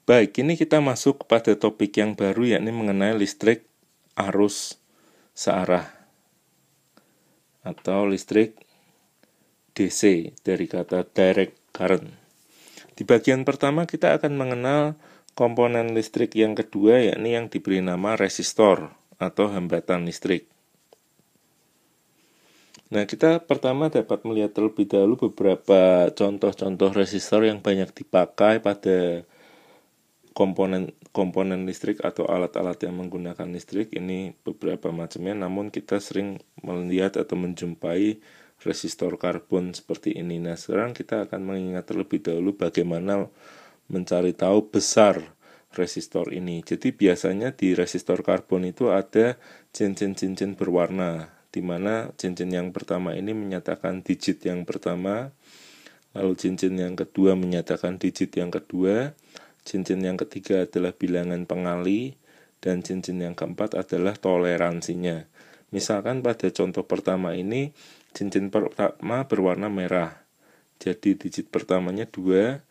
Baik, ini kita masuk kepada topik yang baru, yakni mengenai listrik arus searah atau listrik DC dari kata direct current. Di bagian pertama kita akan mengenal komponen listrik yang kedua, yakni yang diberi nama resistor atau hambatan listrik. Nah, kita pertama dapat melihat terlebih dahulu beberapa contoh-contoh resistor yang banyak dipakai pada komponen listrik atau alat-alat yang menggunakan listrik. Ini beberapa macamnya, namun kita sering melihat atau menjumpai resistor karbon seperti ini. Nah, sekarang kita akan mengingat terlebih dahulu bagaimana mencari tahu besar resistor ini. Jadi biasanya di resistor karbon itu ada cincin-cincin berwarna, di mana cincin yang pertama ini menyatakan digit yang pertama, lalu cincin yang kedua menyatakan digit yang kedua, cincin yang ketiga adalah bilangan pengali, dan cincin yang keempat adalah toleransinya. Misalkan pada contoh pertama ini, cincin pertama berwarna merah, jadi digit pertamanya 2,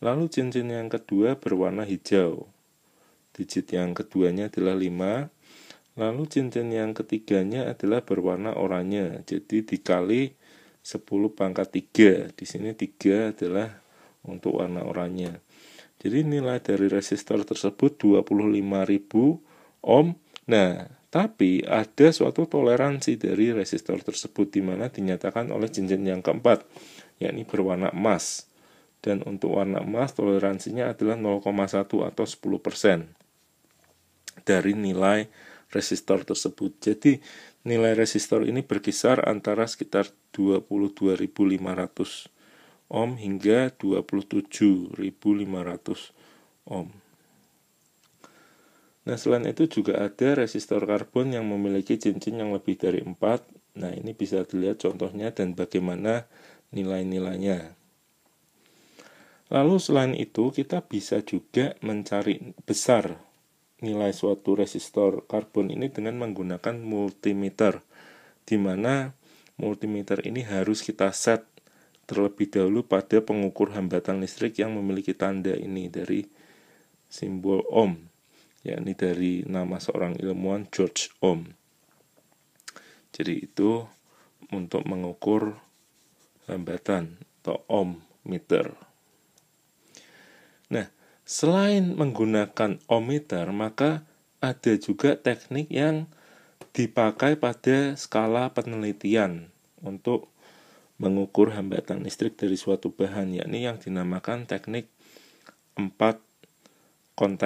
lalu cincin yang kedua berwarna hijau, digit yang keduanya adalah 5, lalu cincin yang ketiganya adalah berwarna oranye, jadi dikali 10 pangkat 3, di sini 3 adalah untuk warna oranye. Jadi nilai dari resistor tersebut 25.000 ohm. Nah, tapi ada suatu toleransi dari resistor tersebut, di mana dinyatakan oleh cincin yang keempat, yakni berwarna emas. Dan untuk warna emas toleransinya adalah 0,1 atau 10% dari nilai resistor tersebut. Jadi nilai resistor ini berkisar antara sekitar 22.500 ohm hingga 27.500 ohm. Nah, selain itu juga ada resistor karbon yang memiliki cincin yang lebih dari 4. Nah, ini bisa dilihat contohnya dan bagaimana nilai-nilainya. Lalu selain itu kita bisa juga mencari besar nilai suatu resistor karbon ini dengan menggunakan multimeter, di mana multimeter ini harus kita set terlebih dahulu pada pengukur hambatan listrik yang memiliki tanda ini dari simbol ohm, yakni dari nama seorang ilmuwan George Ohm. Jadi itu untuk mengukur hambatan atau ohm meter. Nah, selain menggunakan ohmmeter, maka ada juga teknik yang dipakai pada skala penelitian untuk mengukur hambatan listrik dari suatu bahan, yakni yang dinamakan teknik 4 point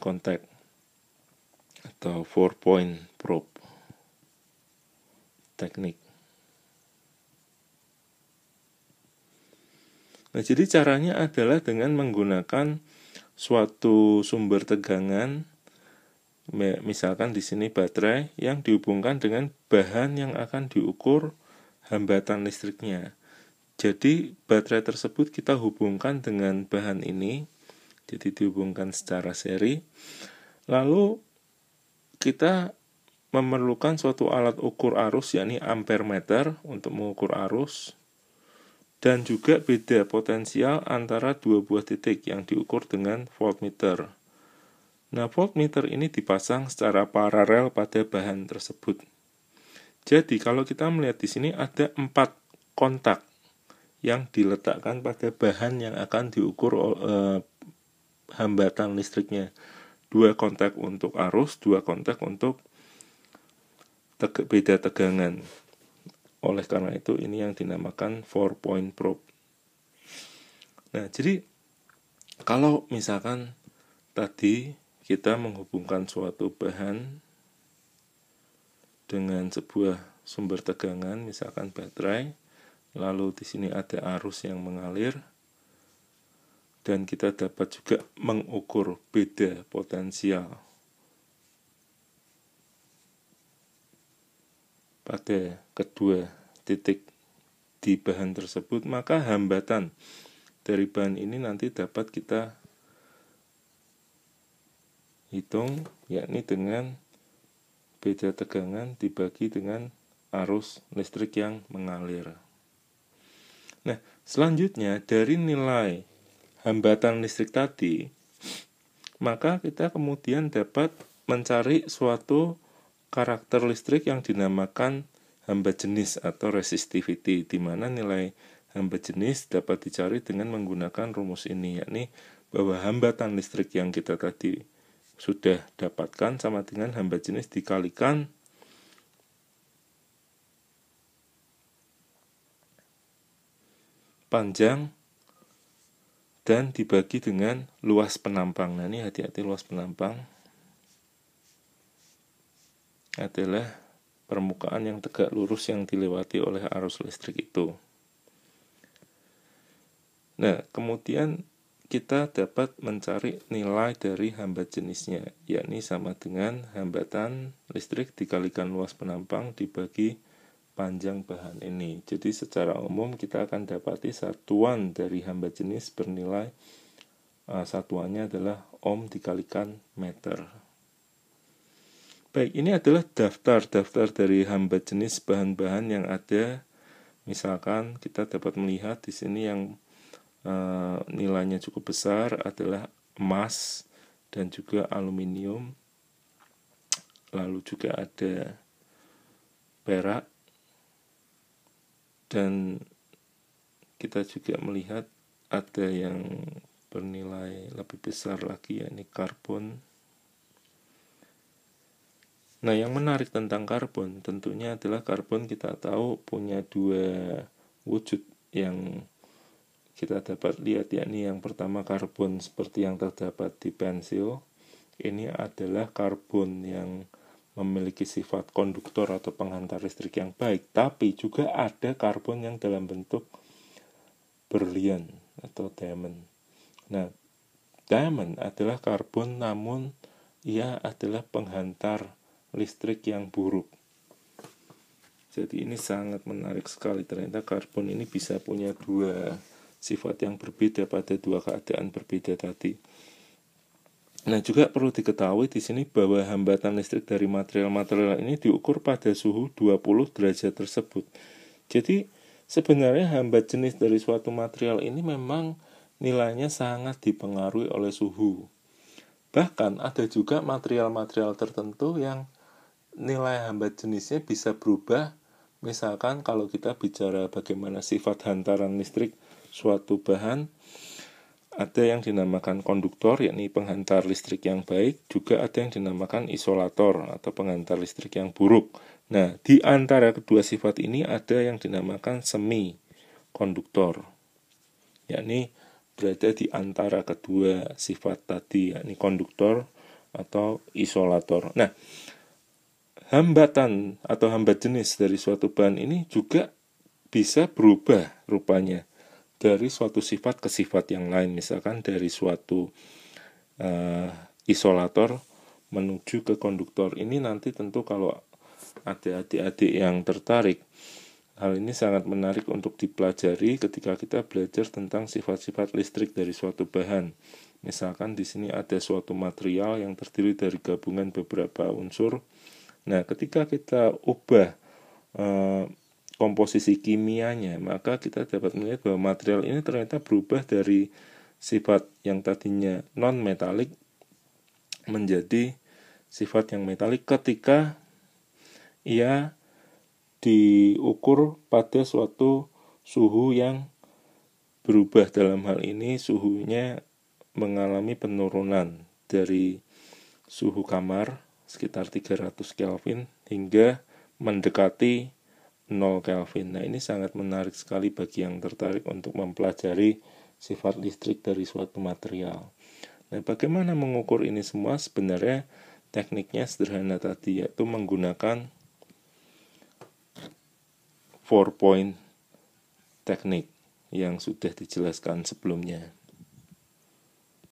contact atau 4 point probe teknik. Nah, jadi caranya adalah dengan menggunakan suatu sumber tegangan, misalkan di sini baterai yang dihubungkan dengan bahan yang akan diukur hambatan listriknya. Jadi baterai tersebut kita hubungkan dengan bahan ini, jadi dihubungkan secara seri. Lalu kita memerlukan suatu alat ukur arus, yakni ampere meter untuk mengukur arus, dan juga beda potensial antara dua buah titik yang diukur dengan voltmeter. Nah, voltmeter ini dipasang secara paralel pada bahan tersebut. Jadi kalau kita melihat di sini ada 4 kontak yang diletakkan pada bahan yang akan diukur hambatan listriknya. 2 kontak untuk arus, 2 kontak untuk beda tegangan. Oleh karena itu ini yang dinamakan 4 point probe. Nah, jadi kalau misalkan tadi kita menghubungkan suatu bahan dengan sebuah sumber tegangan, misalkan baterai, lalu di sini ada arus yang mengalir, dan kita dapat juga mengukur beda potensial pada kedua titik di bahan tersebut, maka hambatan dari bahan ini nanti dapat kita hitung, yakni dengan beda tegangan dibagi dengan arus listrik yang mengalir. Nah, selanjutnya dari nilai hambatan listrik tadi, maka kita kemudian dapat mencari suatu karakter listrik yang dinamakan hambat jenis atau resistivity, di mana nilai hambat jenis dapat dicari dengan menggunakan rumus ini, yakni bahwa hambatan listrik yang kita tadi sudah dapatkan sama dengan hambat jenis dikalikan panjang dan dibagi dengan luas penampang. Nah, ini hati-hati, luas penampang adalah permukaan yang tegak lurus yang dilewati oleh arus listrik itu. Nah, kemudian kita dapat mencari nilai dari hambat jenisnya, yakni sama dengan hambatan listrik dikalikan luas penampang dibagi panjang bahan ini. Jadi secara umum kita akan dapati satuan dari hambat jenis bernilai satuannya adalah ohm dikalikan meter. Baik, ini adalah daftar dari hambat jenis bahan-bahan yang ada. Misalkan kita dapat melihat di sini yang nilainya cukup besar adalah emas dan juga aluminium. Lalu juga ada perak. Dan kita juga melihat ada yang bernilai lebih besar lagi, yakni karbon. Nah, yang menarik tentang karbon tentunya adalah karbon kita tahu punya dua wujud yang kita dapat lihat, yakni yang pertama karbon seperti yang terdapat di pensil. Ini adalah karbon yang memiliki sifat konduktor atau penghantar listrik yang baik, tapi juga ada karbon yang dalam bentuk berlian atau diamond. Nah, diamond adalah karbon namun ia adalah penghantar listrik yang buruk. Jadi ini sangat menarik sekali, ternyata karbon ini bisa punya dua sifat yang berbeda pada dua keadaan berbeda tadi. Nah, juga perlu diketahui di sini bahwa hambatan listrik dari material-material ini diukur pada suhu 20 derajat tersebut. Jadi, sebenarnya hambat jenis dari suatu material ini memang nilainya sangat dipengaruhi oleh suhu. Bahkan ada juga material-material tertentu yang nilai hambat jenisnya bisa berubah. Misalkan kalau kita bicara bagaimana sifat hantaran listrik suatu bahan, ada yang dinamakan konduktor, yakni penghantar listrik yang baik, juga ada yang dinamakan isolator atau penghantar listrik yang buruk. Nah, di antara kedua sifat ini ada yang dinamakan semi konduktor, yakni berada di antara kedua sifat tadi, yakni konduktor atau isolator. Nah, hambatan atau hambat jenis dari suatu bahan ini juga bisa berubah rupanya dari suatu sifat ke sifat yang lain. Misalkan dari suatu isolator menuju ke konduktor. Ini nanti tentu kalau ada adik-adik yang tertarik, hal ini sangat menarik untuk dipelajari ketika kita belajar tentang sifat-sifat listrik dari suatu bahan. Misalkan di sini ada suatu material yang terdiri dari gabungan beberapa unsur. Nah, ketika kita ubah komposisi kimianya, maka kita dapat melihat bahwa material ini ternyata berubah dari sifat yang tadinya non-metalik menjadi sifat yang metalik ketika ia diukur pada suatu suhu yang berubah. Dalam hal ini suhunya mengalami penurunan dari suhu kamar sekitar 300 Kelvin hingga mendekati 0 Kelvin. Nah, ini sangat menarik sekali bagi yang tertarik untuk mempelajari sifat listrik dari suatu material. Nah, bagaimana mengukur ini semua? Sebenarnya tekniknya sederhana tadi, yaitu menggunakan 4-point teknik yang sudah dijelaskan sebelumnya.